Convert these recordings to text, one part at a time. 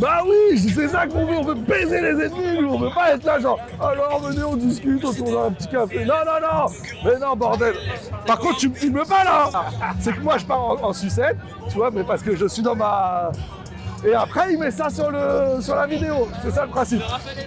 Bah oui, c'est ça qu'on veut, on veut baiser les ennemis, nous, on veut pas être là genre alors venez on discute autour d'un petit café. Non, non, non. Mais non, bordel. Par contre, tu me filmes pas là. C'est que moi je pars en sucette, tu vois, mais parce que je suis dans ma... Et après, il met ça sur la vidéo. C'est ça le principe.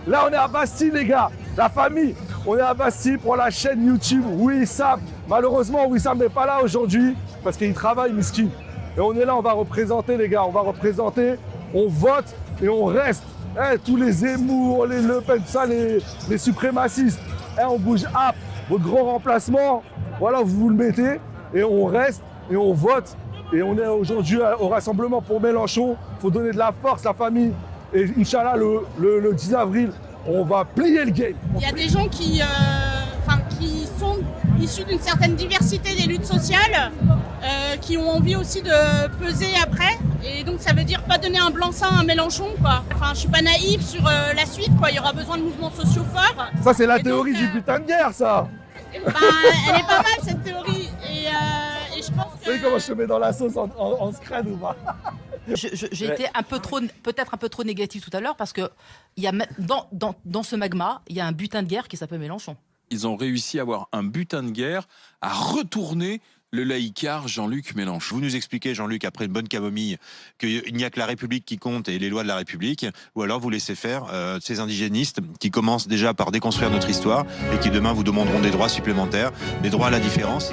Là, on est à Bastille, les gars. La famille. On est à Bastille pour la chaîne YouTube Wissam. Malheureusement, Wissam n'est pas là aujourd'hui parce qu'il travaille, miskin. Et on est là, on va représenter, les gars. On va représenter, on vote et on reste. Eh, tous les Zemmour, les Le Pen, tout ça, les suprémacistes. Eh, on bouge up. Votre grand remplacement, voilà, vous le mettez et on reste et on vote. Et on est aujourd'hui au rassemblement pour Mélenchon. Il faut donner de la force, la famille. Et Inch'Allah, le 10 avril, on va plier le game. Il y a des gens qui sont issus d'une certaine diversité des luttes sociales, qui ont envie aussi de peser après. Et donc ça veut dire pas donner un blanc-seing à Mélenchon, quoi. Enfin, je suis pas naïve sur la suite, quoi. Il y aura besoin de mouvements sociaux forts. Ça, c'est la théorie du putain de guerre, ça. Bah, elle est pas mal, cette théorie. Et je pense que... Vous savez comment je te mets dans la sauce en scred ou pas? J'ai été peut-être un peu trop négatif tout à l'heure parce que dans ce magma, il y a un butin de guerre qui s'appelle Mélenchon. Ils ont réussi à avoir un butin de guerre, à retourner le laïcard Jean-Luc Mélenchon. Vous nous expliquez, Jean-Luc, après une bonne camomille, qu'il n'y a que la République qui compte et les lois de la République, ou alors vous laissez faire ces indigénistes qui commencent déjà par déconstruire notre histoire et qui demain vous demanderont des droits supplémentaires, des droits à la différence.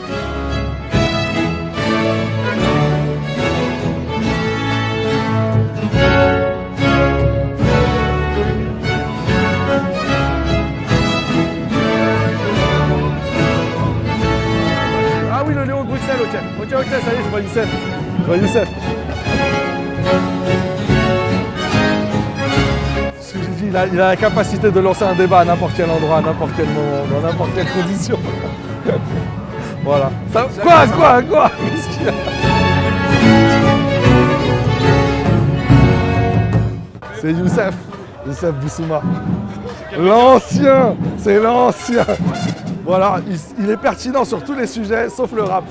Ah oui, le Léon de Bruxelles, ok. Ok, ça y est, je vois Youssef. Je vois Youssef. Ce que j'ai dit, il a la capacité de lancer un débat à n'importe quel endroit, à n'importe quel moment, dans n'importe quelle condition. Voilà. Ça, quoi Qu'est-ce qu'il y a? C'est Youssef Boussouma. L'ancien, c'est l'ancien. Voilà, il est pertinent sur tous les sujets, sauf le rap.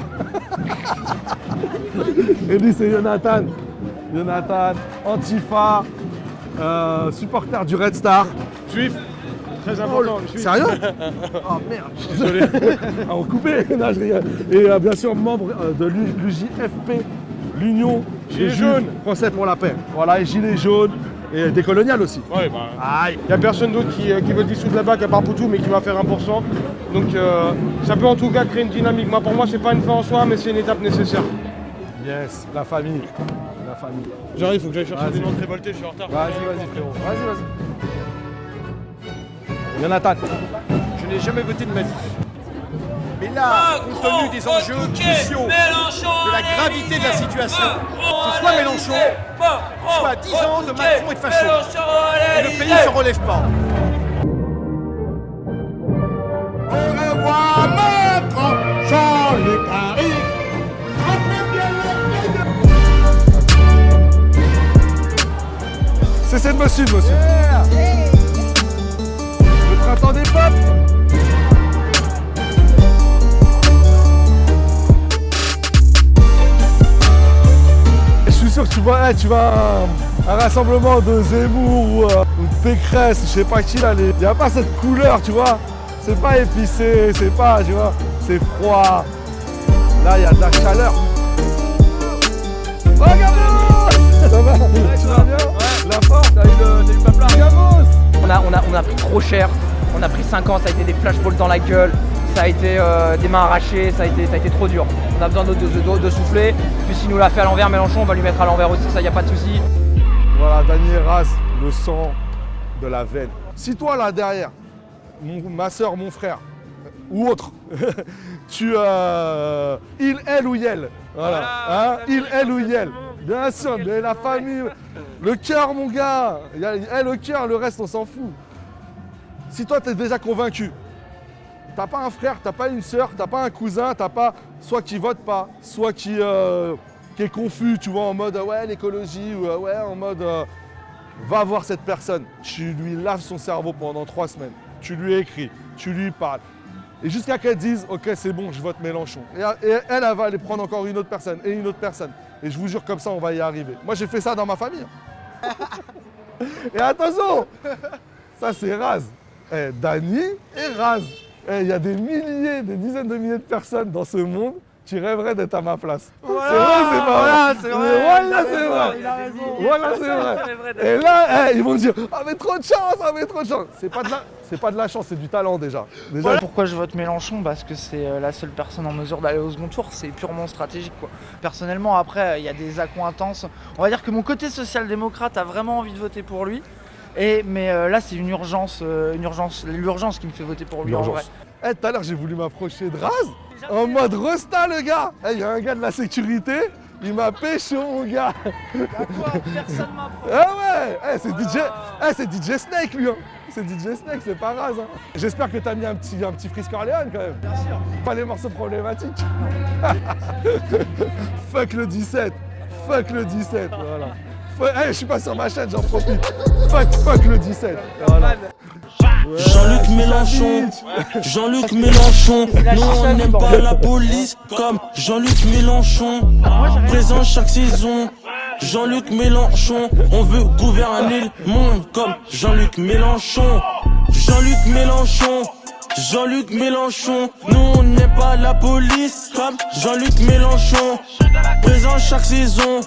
Et lui, c'est Jonathan. Jonathan, Antifa, supporter du Red Star. Juif, très important. Sérieux? Oh merde. Désolé. Ah, on coupait. Non, je rigole. Et bien sûr, membre de l'UJFP, l'Union des Jeunes Français pour la paix. Voilà, et Gilets jaunes. Et décolonial aussi. Ouais, bah. Il n'y a personne d'autre qui veut dissoudre la BAC à part Poutou, mais qui va faire 1%. Donc ça peut en tout cas créer une dynamique. Moi, pour moi, c'est pas une fin en soi, mais c'est une étape nécessaire. Yes, la famille. La famille. J'arrive, faut que j'aille chercher des noms révoltés, je suis en retard. Vas-y, frérot. Vas-y. Jonathan. Je n'ai jamais voté de ma vie. Mais là, compte tenu des enjeux cruciaux, de la gravité de la situation, c'est soit Mélenchon, soit 10 ans de Macron et de facho. Et le pays ne se relève pas. Au revoir, maître Jean-Luc Harry. Cessez de me suivre, monsieur. Le printemps des peuples. Je suis sûr que tu vois un rassemblement de Zemmour ou de Pécresse, je sais pas qui là, il n'y a pas cette couleur, tu vois. C'est pas épicé, c'est pas, tu vois, c'est froid. Là, il y a de la chaleur. Oh, Gamos! Ça va? Tu vas bien? La force, t'as eu pas plein. Gamos! On a pris trop cher, on a pris 5 ans, ça a été des flashballs dans la gueule, ça a été des mains arrachées, ça a été trop dur. On a besoin de souffler, puis s'il nous l'a fait à l'envers, Mélenchon, on va lui mettre à l'envers aussi, ça y a pas de souci. Voilà, Daniel Ras, le sang de la veine. Si toi là derrière, ma soeur, mon frère, ou autre, tu il, elle ou yel, voilà, hein, il, elle ou yel. Bien sûr, mais la famille, le cœur mon gars, le cœur, le reste on s'en fout. Si toi t'es déjà convaincu, t'as pas un frère, t'as pas une soeur, t'as pas un cousin, t'as pas soit qui vote pas, soit qui est confus, tu vois, en mode ouais l'écologie, ou ouais en mode va voir cette personne, tu lui laves son cerveau pendant 3 semaines, tu lui écris, tu lui parles. Et jusqu'à qu'elle dise ok c'est bon, je vote Mélenchon. Et elle va aller prendre encore une autre personne et une autre personne. Et je vous jure comme ça on va y arriver. Moi j'ai fait ça dans ma famille. Et attention, ça c'est Raz. Dany et Raz. Il y a des milliers, des dizaines de milliers de personnes dans ce monde qui rêveraient d'être à ma place. Voilà, c'est vrai, c'est pas vrai. c'est vrai. Voilà, c'est vrai. Il a raison. Voilà, c'est vrai. Et là, ils vont dire ah mais trop de chance, ah mais trop de chance. C'est pas de la chance, c'est du talent déjà. Voilà pourquoi je vote Mélenchon, parce que c'est la seule personne en mesure d'aller au second tour, c'est purement stratégique quoi. Personnellement, après, il y a des accointances. On va dire que mon côté social-démocrate a vraiment envie de voter pour lui. Mais là, c'est l'urgence qui me fait voter pour lui en vrai. Tout à l'heure, j'ai voulu m'approcher de Raz, en mode Rosta, le gars. Il y a un gars de la sécurité, il m'a pécho, mon gars. D'accord, personne m'a approché. Ah ouais, c'est DJ Snake, lui. Hein. C'est DJ Snake, c'est pas Raz. Hein. J'espère que t'as mis un petit Frisk Orléans, quand même. Bien sûr. Pas les morceaux problématiques. Fuck le 17. Fuck le 17, voilà. Je suis pas sur ma chaîne, j'en profite. Fuck le 17. Voilà. Jean-Luc Mélenchon, Jean-Luc Mélenchon, nous on n'aime pas la police comme Jean-Luc Mélenchon, présent chaque saison. Jean-Luc Mélenchon, on veut gouverner le monde comme Jean-Luc Mélenchon. Jean-Luc Mélenchon, Jean-Luc Mélenchon, nous on n'aime pas la police comme Jean-Luc Mélenchon, présent chaque saison.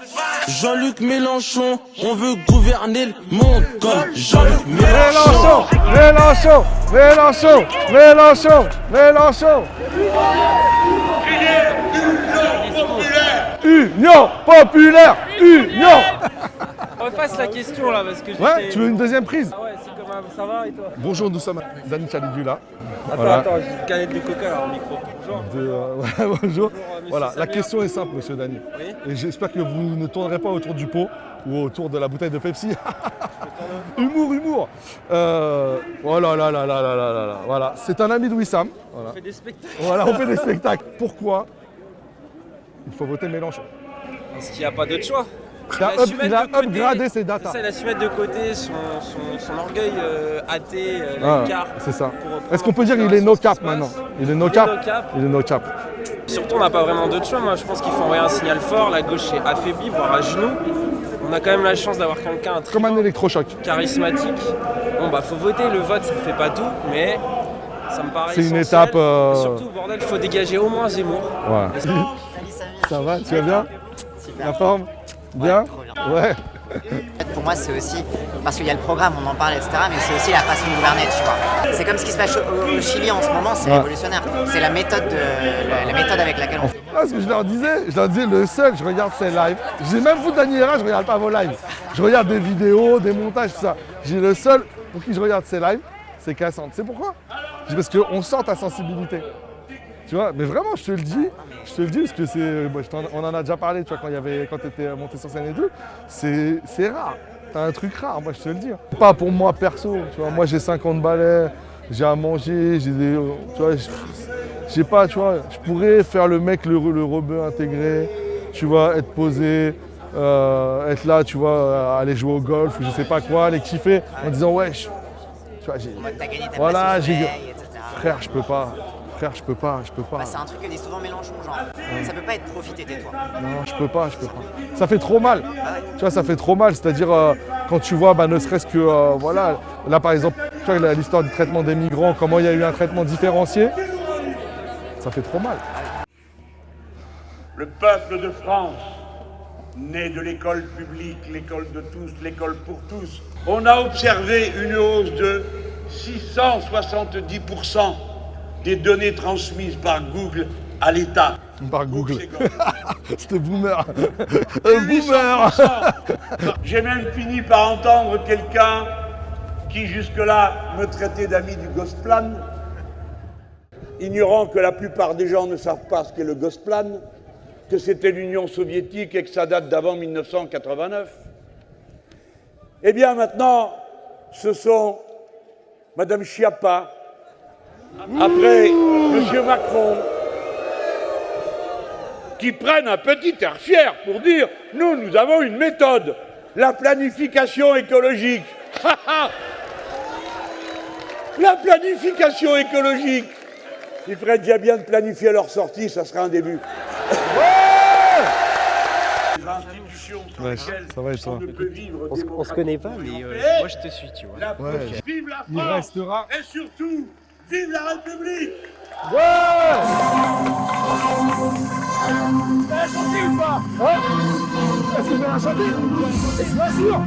Jean-Luc Mélenchon, on veut gouverner le monde comme Jean-Luc Mélenchon. Mélenchon. Union populaire. Refasse la question là parce que Ouais, tu veux une deuxième prise? Ah ouais, c'est quand même, ça va et toi? Bonjour, nous sommes Dany Caligula. Attends, j'ai une canette de coca là au micro. Bonjour. Bonjour. Monsieur Voilà, la Samir. question est simple, monsieur Dany. Oui. Et j'espère que vous ne tournerez pas autour du pot ou autour de la bouteille de Pepsi. Humour. Oh là. Voilà, c'est un ami de Wissam. Voilà. On fait des spectacles. Voilà, on fait des spectacles. Pourquoi il faut voter Mélenchon? Parce qu'il n'y a pas d'autre choix. Il a upgradé ses datas. Ça, il a su mettre de côté son orgueil athée, laïcard. C'est ça. pour Est-ce qu'on peut dire prendre qu'il est no conscience cap de ce qui se maintenant? passe. Il est no cap. Il est no cap. Surtout, on n'a pas vraiment d'autre choix. Moi, je pense qu'il faut envoyer un signal fort. La gauche est affaiblie, voire à genoux. On a quand même la chance d'avoir quelqu'un Comme un électrochoc. charismatique. Bon, bah, faut voter. Le vote, ça ne fait pas tout, mais ça me paraît C'est une essentiel. étape, Et surtout, bordel, il faut dégager au moins Zemmour. Ouais. Salut Samir. Ça va, tu vas bien? Super. La forme? Bien? Trop bien. Ouais. Pour moi, c'est aussi, parce qu'il y a le programme, on en parle, etc., mais c'est aussi la façon de gouverner, tu vois. C'est comme ce qui se passe au Chili en ce moment, c'est révolutionnaire. C'est la méthode avec laquelle on fait. Ce que je leur disais, le seul, je regarde ces lives. J'ai même vous, Dany Héra, je regarde pas vos lives. Je regarde des vidéos, des montages, tout ça. J'ai le seul pour qui je regarde ces lives, c'est Cassandre. C'est pourquoi? Parce qu'on sent ta sensibilité. Tu vois, mais vraiment, je te le dis parce que c'est. On en a déjà parlé, tu vois, quand tu étais monté sur scène et tout. C'est rare. T'as un truc rare, moi je te le dis. Pas pour moi perso, tu vois. Moi j'ai 50 balais, j'ai à manger, j'ai des. Tu vois, j'ai pas, tu vois, je pourrais faire le mec, le rebeu intégré, tu vois, être posé, être là, tu vois, aller jouer au golf ou je sais pas quoi, aller kiffer en disant ouais, tu vois, j'ai. T'as gagné ta Voilà, place au j'ai. soleil, etc. Frère, je peux pas. Bah, c'est un truc que dit souvent Mélenchon, genre, ça peut pas être profiter de toi. Non, je peux pas. Ça fait trop mal. Tu vois, ça fait trop mal. C'est-à-dire, quand tu vois, ne serait-ce que, voilà, là par exemple, tu vois, l'histoire du traitement des migrants, comment il y a eu un traitement différencié, ça fait trop mal. Le peuple de France, né de l'école publique, l'école de tous, l'école pour tous, on a observé une hausse de 670% des données transmises par Google à l'État. Par Google. C'était boomer. Boomer. J'ai même fini par entendre quelqu'un qui jusque-là me traitait d'ami du Gosplan, ignorant que la plupart des gens ne savent pas ce qu'est le Gosplan, que c'était l'Union soviétique et que ça date d'avant 1989. Eh bien maintenant, ce sont Madame Schiappa, après M. Macron, qui prennent un petit air fier pour dire « Nous avons une méthode, la planification écologique. » La planification écologique. Il ferait déjà bien de planifier leur sortie, ça serait un début. Les institutions Ouais, ça va et toi? On se connaît pas, mais moi je te suis, tu vois. Ouais. Vive la Il France restera. et surtout, vive la République. Ouais! T'as chanté ou pas? Hein? Est-ce que tu vas chanter? Bien sûr!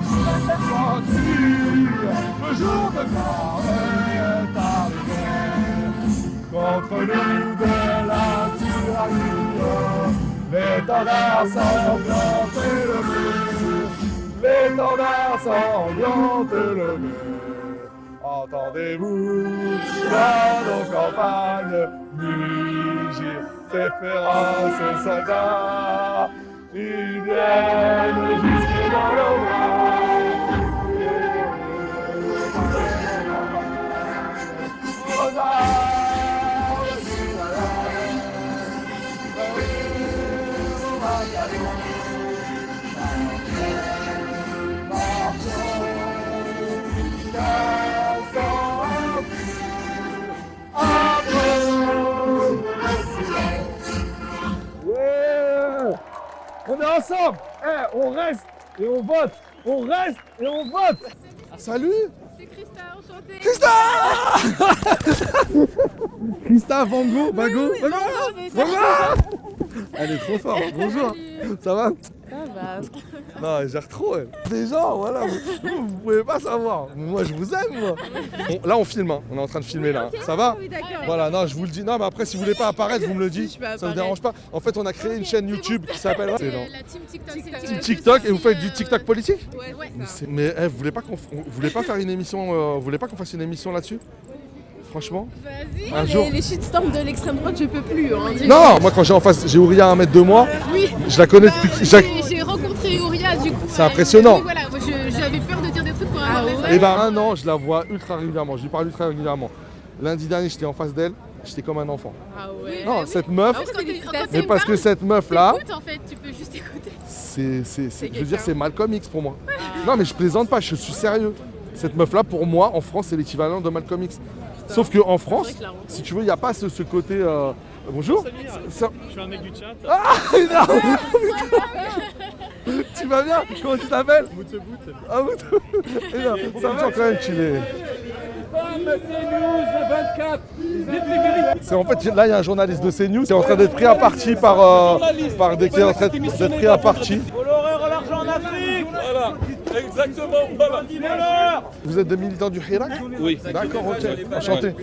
Le jour de gloire est arrivé. Contre nous de la tyrannie, l'étendard sanglant élevé. L'étendard sanglant élevé. Entendez-vous dans nos campagnes mugir ces féroces soldats. Ils viennent jusque dans le on est ensemble. On reste et on vote. On reste et on vote. Salut. C'est Christa, enchantée. Christa. Christa, Vango, Bago. Elle est trop forte. Bonjour. Ça va? Ça va. Non, elle gère trop, elle. Des gens, voilà, vous pouvez pas savoir. Moi, je vous aime, moi. Là, on filme, hein. On est en train de filmer, là. Ça va? Oui, d'accord. Voilà, non, je vous le dis. Non, mais après, si vous voulez pas apparaître, vous me le dites. Ça me dérange pas. En fait, on a créé une chaîne YouTube qui s'appelle... C'est la team TikTok. Team TikTok, et vous faites du TikTok politique? Ouais. Mais vous voulez pas faire une émission... vous voulez pas qu'on fasse une émission là-dessus? Franchement? Vas-y. Un jour. Les shitstorms de l'extrême droite, je peux plus. Hein. Non, moi quand j'ai en face, j'ai Ouria à 1 mètre de moi. Oui. Je la connais depuis. J'ai rencontré Ouria du coup. C'est impressionnant. Oui, voilà, moi j'avais peur de dire des trucs pour avoir Et ben un an, je la vois ultra régulièrement. Je lui parle ultra régulièrement. Lundi dernier, j'étais en face d'elle. J'étais comme un enfant. Ah ouais. Non, cette meuf. Mais parce que cette meuf là. En fait, tu peux juste écouter. Je veux dire, c'est Malcolm X pour moi. Non, mais je plaisante pas. Je suis sérieux. Cette meuf là, pour moi, en France, c'est l'équivalent de Malcolm X. Sauf qu'en France, si tu veux, il n'y a pas ce côté. Bonjour. Je suis un mec du chat. Ah non. Tu vas bien? Comment tu t'appelles? Moutebout. Ah Moutebout. Ça va quand même qu'il est. C'est en fait là il y a un journaliste de CNews qui est en train d'être pris à partie par des qui est en train d'être pris à partie. L'horreur à l'argent en Afrique. Voilà. Exactement. Voilà. Vous êtes des militants du Hirak? Oui. D'accord, ok. Enchanté.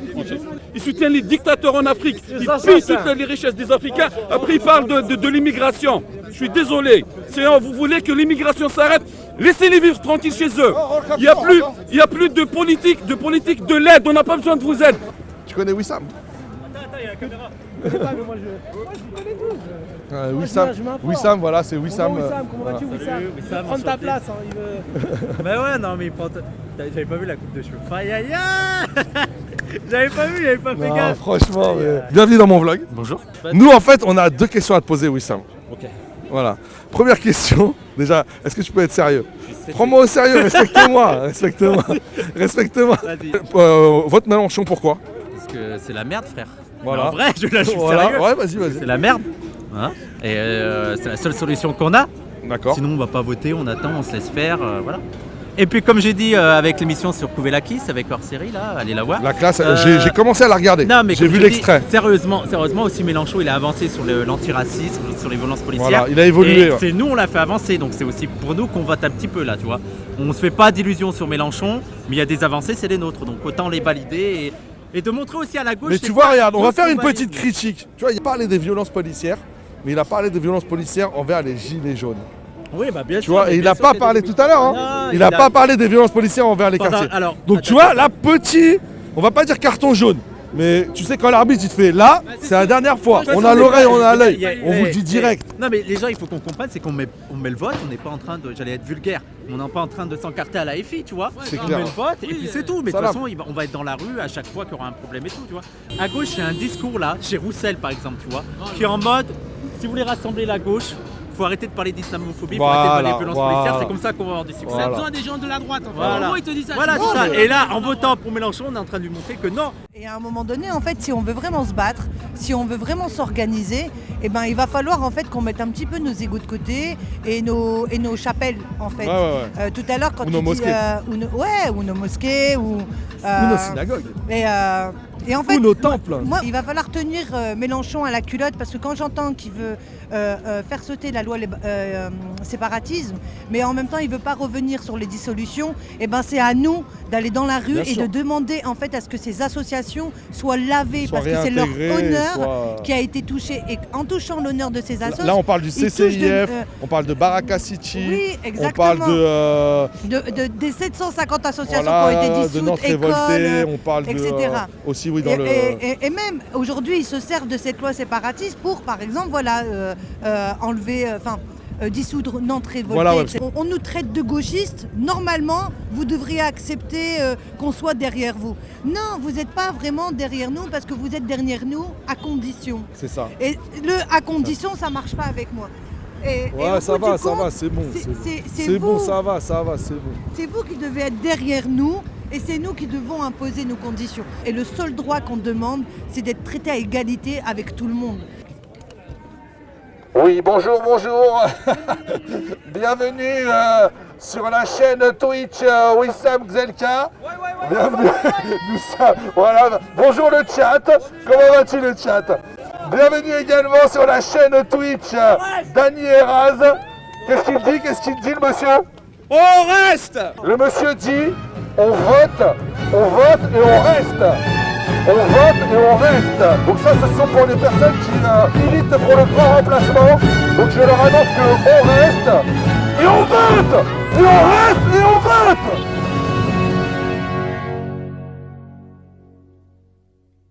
Ils soutiennent les dictateurs en Afrique. Ils pillent toutes les richesses des Africains. Après ils parlent de l'immigration. Je suis désolé. Vous voulez que l'immigration s'arrête? Laissez-les vivre tranquilles chez eux. Il n'y a plus de politique de l'aide. On n'a pas besoin de vos aides. Tu connais Wissam? Attends, il y a la caméra. Je connais pas, mais moi je connais tous. Wissam, voilà, c'est Wissam. Comment vas-tu, Wissam? Prends ta place. Bah ouais, non, mais j'avais pas vu la coupe de cheveux. Aïe aïe aïe. J'avais pas fait gaffe. Franchement, bienvenue dans mon vlog. Bonjour. Nous, en fait, on a 2 questions à te poser, Wissam. Ok. Voilà. Première question, déjà, est-ce que tu peux être sérieux? Prends-moi au sérieux, respecte-moi. Vote Mélenchon, pourquoi? Parce que c'est la merde, frère. Voilà. Mais en vrai, je suis sérieux. Ouais, vas-y. C'est la merde. Hein, et c'est la seule solution qu'on a. D'accord. Sinon, on va pas voter, on attend, on se laisse faire, voilà. Et puis, comme j'ai dit avec l'émission sur Kouvelakis, avec hors série, là, allez la voir. La classe, j'ai commencé à la regarder. Non, mais j'ai vu l'extrait. Sérieusement, aussi Mélenchon, il a avancé sur l'antiracisme, sur les violences policières. Voilà, il a évolué. C'est nous, on l'a fait avancer, donc c'est aussi pour nous qu'on vote un petit peu là, tu vois. On se fait pas d'illusions sur Mélenchon, mais il y a des avancées, c'est les nôtres, donc autant les valider et de montrer aussi à la gauche. Mais tu vois, regarde, on va faire une petite critique. Tu vois, il a parlé des violences policières, mais il a parlé des violences policières envers les gilets jaunes. Oui, bah bien sûr. Tu vois, et il n'a pas parlé tout à l'heure. Hein. Il n'a pas parlé des violences policières envers les quartiers. Alors, donc tu vois, là, petit, on va pas dire carton jaune. Mais tu sais, quand l'arbitre il te fait là, c'est la dernière fois. On a l'oreille, on a l'œil. On vous le dit direct. Non, mais les gens, il faut qu'on comprenne, c'est qu'on met le vote. On n'est pas en train de. J'allais être vulgaire. On n'est pas en train de s'encarter à la FI, tu vois. C'est on clair. met le vote et puis c'est tout. Mais de toute façon, on va être dans la rue à chaque fois qu'il y aura un problème et tout, tu vois. À gauche, il y a un discours là, chez Roussel par exemple, tu vois, qui est en mode si vous voulez rassembler la gauche, faut arrêter de parler d'islamophobie, Voilà, faut arrêter de parler de violence voilà. policière, c'est comme ça qu'on va avoir du succès. Voilà. On a besoin des gens de la droite, en fait. Voilà. En gros, ils te disent ça. Voilà, c'est c'est ça. bon, Et là, en votant pour Mélenchon, on est en train de lui montrer que non. Et à un moment donné, en fait, si on veut vraiment se battre, si on veut vraiment s'organiser, eh ben, il va falloir en fait qu'on mette un petit peu nos égos de côté et nos chapelles, en fait. Ouais. Tout à l'heure, quand Ou nos mosquées. ou nos mosquées, ou nos synagogues. Et en fait, Ou nos temples. moi, il va falloir tenir Mélenchon à la culotte parce que quand j'entends qu'il veut faire sauter la loi séparatisme, mais en même temps il veut pas revenir sur les dissolutions, et ben c'est à nous d'aller dans la rue Bien et sûr. de demander en fait à ce que ces associations soient lavées Soient parce que c'est leur réintégrées, honneur soient- qui a été touché, et en touchant l'honneur de ces associations, Là, on parle du ils touchent CCIF, on parle de Baraka City, Oui, on exactement. parle des 750 associations voilà, qui ont été de dissoutes, Nantes écoles, révoltée, on parle de, etc. aussi oui, dans le... Et même aujourd'hui, ils se servent de cette loi séparatiste pour, par exemple, voilà, enlever, dissoudre Nantes révoltée. Voilà, ouais. etc. On nous traite de gauchistes. Normalement, vous devriez accepter qu'on soit derrière vous. Non, vous n'êtes pas vraiment derrière nous parce que vous êtes derrière nous à condition. C'est ça. Et le à condition, ça marche pas avec moi. Et Ouais, au ça bout va, du ça compte, va, c'est bon. c'est bon, vous. ça va, c'est bon. C'est vous qui devez être derrière nous et c'est nous qui devons imposer nos conditions. Et le seul droit qu'on demande, c'est d'être traité à égalité avec tout le monde. Oui, bonjour. Bienvenue sur la chaîne Twitch Wissam Gzelka. Bienvenue. Voilà. Bonjour le chat. Comment vas-tu le chat? Bienvenue également sur la chaîne Twitch Dany Eraz. Qu'est-ce qu'il dit le monsieur? On reste. Le monsieur dit on vote et on reste. On vote et on reste. Donc ça, ce sont pour les personnes qui militent pour le grand remplacement. Donc je leur annonce qu'on reste et on vote. Et on reste et on vote.